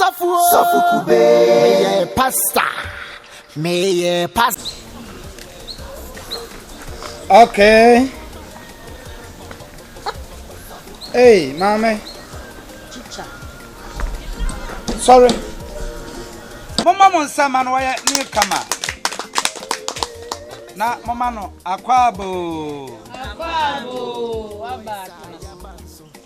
Safu kube pasta. Me pasta. Okay. Hey, mama. Chicha. Sorry. Mama monsa man why new kama. Na mama no akwabo.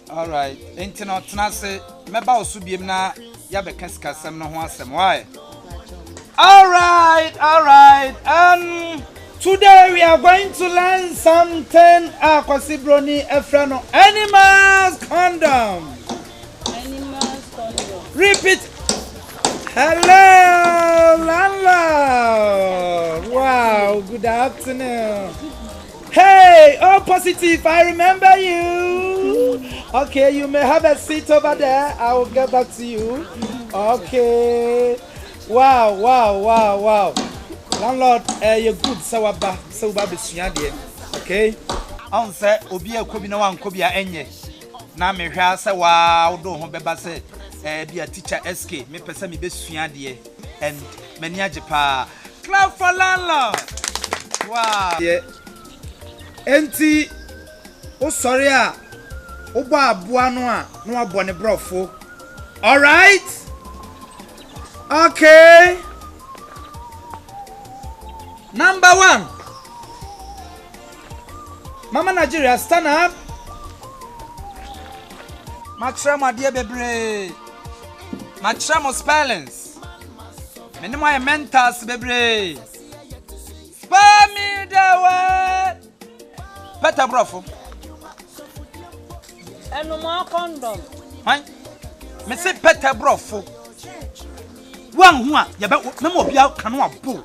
All right. Enti no tenase meba osubiem na ya be kaskasem no ho asem why? All right. Today we are going to learn something. Akwasibroni Efrano animals condom. Repeat. Hello, landlord. Wow, good afternoon. Hey, all positive. I remember you. Okay, you may have a seat over there. I will get back to you. Okay. Wow. Landlord, you're good. Sawaba bisunyadie. Okay. On say obi ekobi na wankobi a enye. Na me hwa say wa odo ho beba say be a teacher SK. Me pese me besunyadie and many ajepa. Clap for landlord. Wow. Yeah. Enti o sorry a o ba aboa no a no abo ne brofo. All right? Okay. Number 1. Mama Nigeria, stand up. Machra dear bebre. Machra spellings. Many my mentors bebre. Spare me the word. Peter Brofo. And no more condom. Hein? Me say Peter Brofo. One who ya be memo bia kanu abo.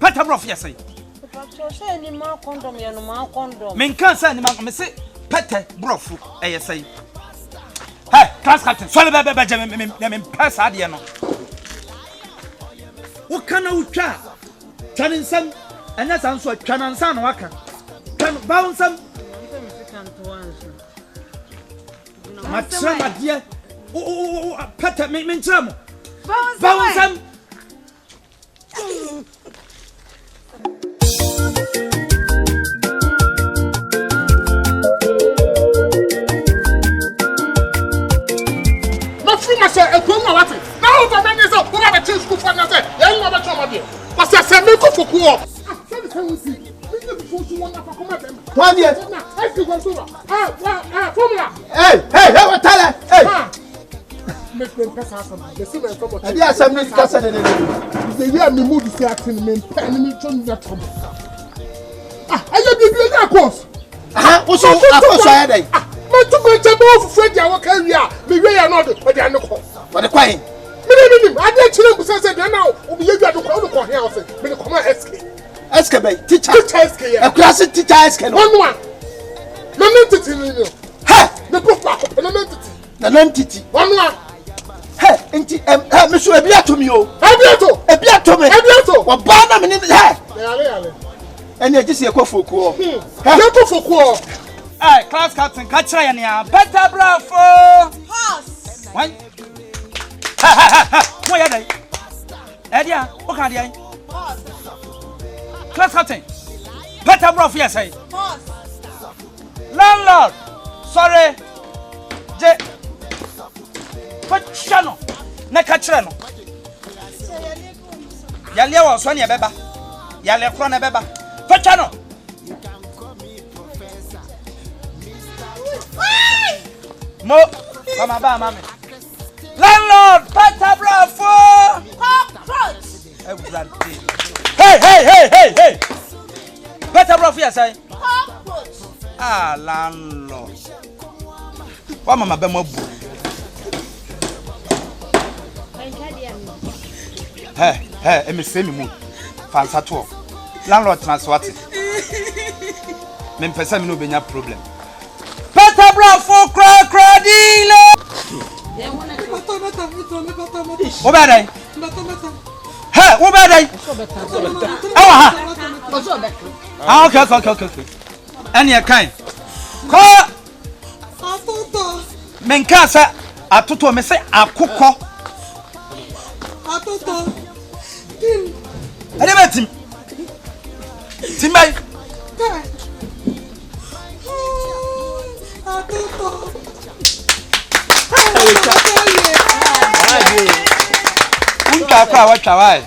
Peter Brofo ya say. Say any more condom ya no more condom. Men can say any man me say Peter Brofo ya say. Hey, class captain, swallow bebe jam me pass ade no. Wo kana utwa. Twansam anya san so twanansa no waka. Twan bounsam. Machra madie. Oh, Peter me nchamo. Bounsam. Say a good what? Now the man is up. What are the two school for nothing? You know what I'm doing. But I said, make for cool. Hey, what tell her? Hey. Make them pass us some. The same from what? Yes, I'm not casting it. The year me mood is acting me enemy John that come. I you be that course. What's so I Me to go to both Fred ya work area. Me we are not but they are not. What the queen? Me I dey chile say now obi you do ko here say me come SK. SK be teacher SK ya. A class teacher SK no. One. No entity no. Ha! The proof back up no entity. The entity. One. Hey, enti me so ebi atomi o. Ebi atomi. Wa ba na me ni he. Yale. Eni ejisi ekofoku o. Ekofoku o. Hey, class captain, catch ya nia. Peter Brofo. Horse. What? Mo ya dai. Edia, o kan dai. Horse. Class captain. Peter Brofo ya say. Horse. Landlord. Sorry. Je. Pachano. Na kachre no. Yale wa so ne beba. Yale kro na beba. Pachano. Mo, mama ba mama. Landlord, Peter Brofo. Cockroach. Hey. Peter Brofo ya say. Cockroach. Landlord. Wa mama be mo bu. Hey, me say me mu. Fansa to. Landlord transport. Me pesa me no benya problem. Peter Brofo crocodile. Obadai. Hey, obadai. Okay. Any kind. Call. Menka say atoto me say akukọ. Atoto. Ade betim. Timbai. Atoto. Unta kwa watwa wai.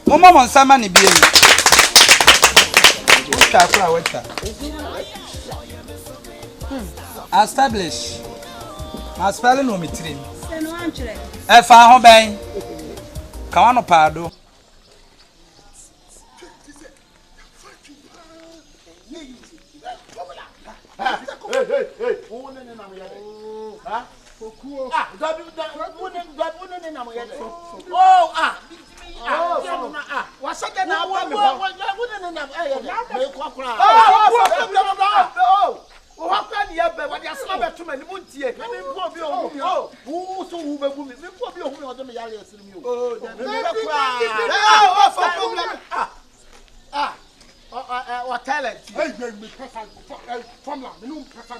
Momo monsama ni biem. Unta kwa watwa. Establish. Ma spelling no mitrim. Seno anchire. E fa ho ben. Ka wano paado. Hey. What talent? Hey, from la, no person.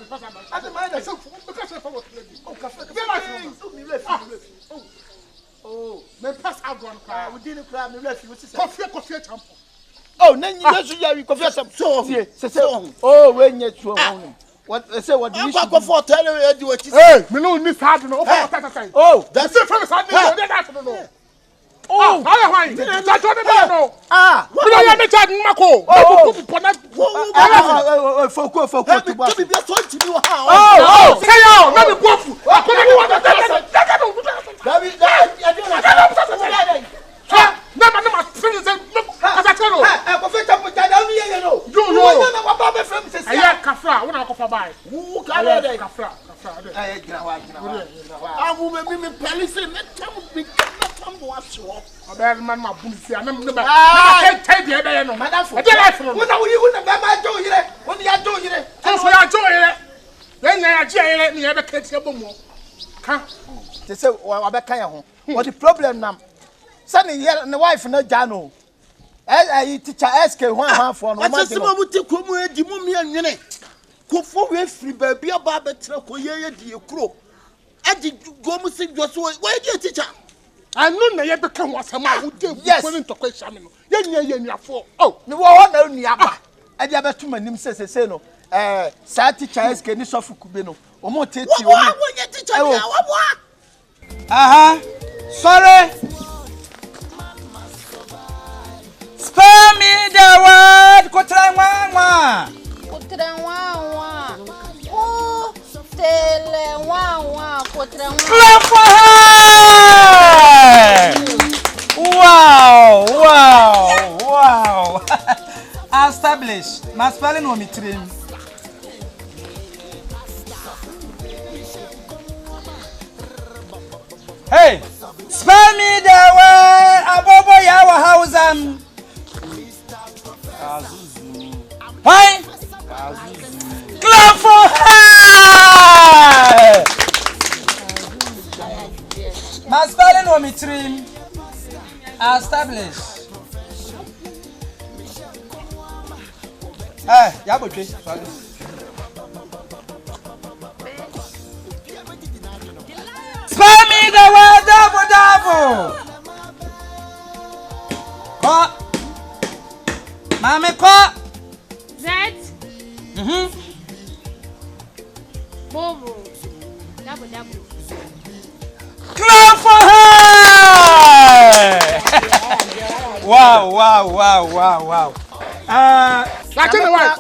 I don't mind. I said because I was oh, me pass out one car. We didn't cry. Me left you. Coffee champ. Oh, then you just you confess some so. Oh, when you throw what say what you go for tell you what you say. Hey, me no miss hard no. Oh, that's it from side no. Oh, why? That's what I know. Ah, we don't have a chat Mako. Focus. To be so to do how. Oh, say out. Let me go. I couldn't want to what the problem now? Sunny and the wife no Jano. I teacher ask one for no matter. Go for free baby about the crow. I did go missing just where you teacher. I know na yet become what some who did willing to question. Yeah, for. Oh, no one only Abba. I never too many says a no. Sad teacher ask any soft cubino. Or more teacher. Sorry. Spare me the word. Kotrangwa. Oh, tele wa kotrangwa. Clap for her. Wow. Established. My spelling no mitrim. Hey, spell me the word abobo yawa house Why? Clap for her. My spelling no mitrim. Established. Hey, yaboche. Spell me the word double. Ko. Mame ko. Z. Bobo. Double. Clap for her. Wow. That's the wife.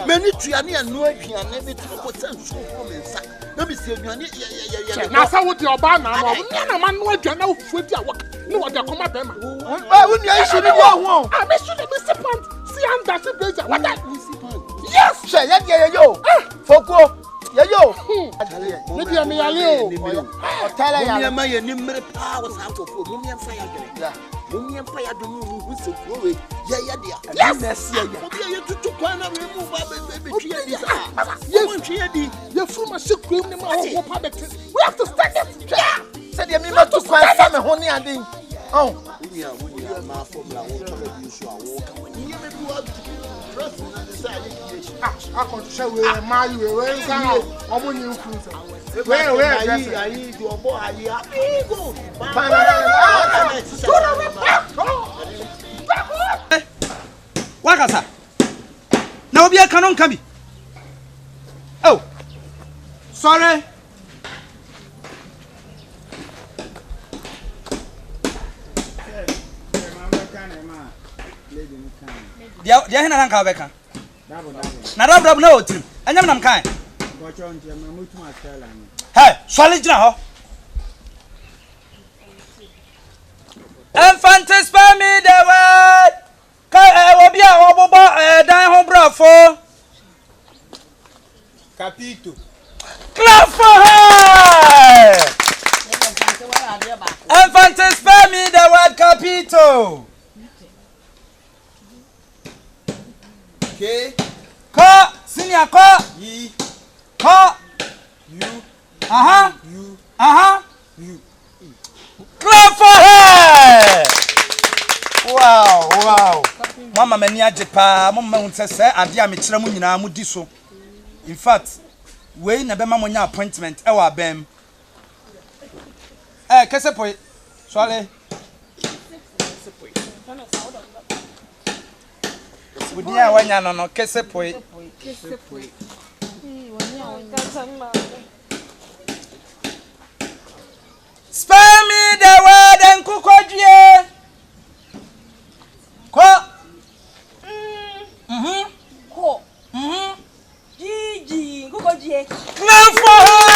Many Triani and no Triani, it's let me see. Now, so what your banner, no man, what you know, with your work. No, what you come up, Emma. Why wouldn't you should go? I miss you, Mr. Pant. See, I'm that's a blazer. What that? Yes, sir, yo. Foko. Yo. Maybe I'm a little. Tell you, my number powers out of Mumian Fire. Mumian Fire do move so quick. Yes, you took one of baby. You're from a sick room. We have to stand it. Yeah. Said you mean not to find some honey and ding. Oh, we are my formula. say you I can show we my we can omo ni influence. Where I your boy I go. Wakasa. Na obi aka no nka bi. Oh. Sorry. Dia hena nan ka beka. Na dab na otrim. Anyam nam kan. Hey, swali jina ho. Infant spare me the word. Ka obi a obobo dan ho brafo. Capito. Clap for her. Infant spare me the word capito. Okay. Ka senior ka Ye. ka You. you You. clap for her. Wow. Mama mani ajepa mama hunse se ade a me kire mu nyina mu di so. In fact, we na be ma monya appointment e wa bam. Kese poi. Swale. Wudi a wanya no kese poi. Spare me the word and kukodie. Ko. Ko. Gigi, kukodie. Clap for her.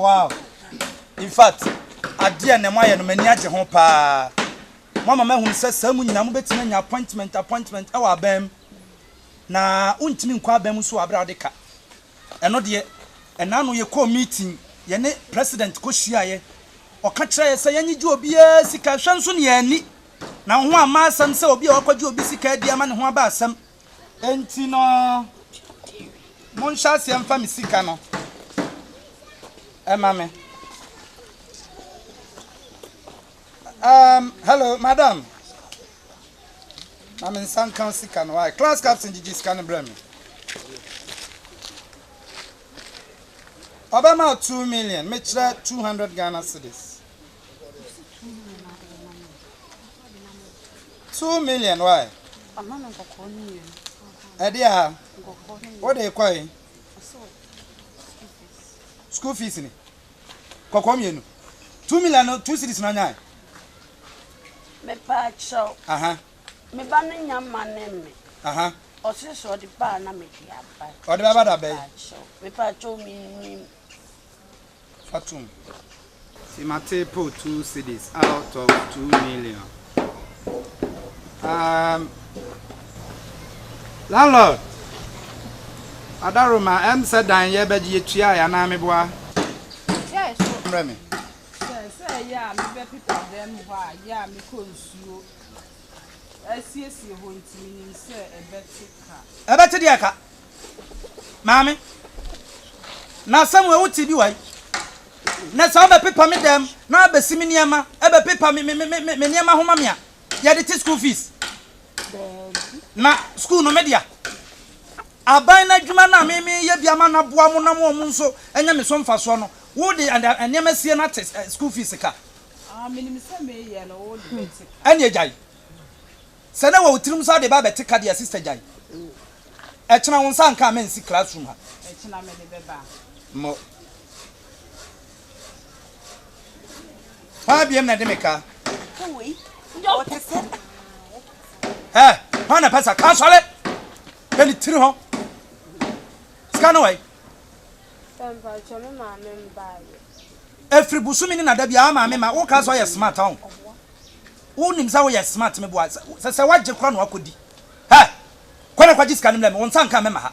Wow. In fact, adia na moye no mani age ho pa. Mama ma hu se samu nyina mo betima nya appointment e wa bam. Na untimi nkwa bam so abra de ka. Eno de ena no ye call meeting ye ne president ko hia ye. Oka kire ye se yanyi ji obi sika hwenso ne ani. Na ho ama asam se obi a wakwaji obi sika dia ma ne ho aba asam. Enti no mon chance em fami sika no. Mame. Hello, madam. I'm in San Council. Why? Class captain Gigi scan bring me. Obama 2 million, me 200 Ghana cedis. 2 million, why? Edia, what they call school fees ni. Kokomienu. 2 million, 2 cedis na nyai. Me pa chow. Me ba no nyama ne me. O se so di pa na me dia ba. O de ba da be. Me pa chow mi Fatum. Simatepo 2 cedis out of 2 million. Landlord. Adaruma said dan ye beji etua ya na meboa. Yes. Remi. Yeah, me be people them why yeah me ko nsuo asiesie ho ntimi se ebeti dia ka mami na samwe wuti bi wai na sa be paper me dem na abesimi niema ebe paper me niema ho mamia ya de school fees na school no media aban na dwuma na me ye biama na boa mo na mo nso enya me so mfaso no wo de niema sie na school fees ka minim se me ye no wo de betik anya jai se na wo tirim so de ba betika de sister jai e chena won san ka men si classroom ha e chena me de beba mo ha biem na de meka we ndo tese ha na pesa ka sole beli tiri ho scan away Pemba chome ma memba ye. Every busumi ni na da bia ma me ma wo ka so ye smart on wo nim za wo ye smart me bo se wagye kwa no akodi ha kwana kwaji sika nim le me won san ka me ma ha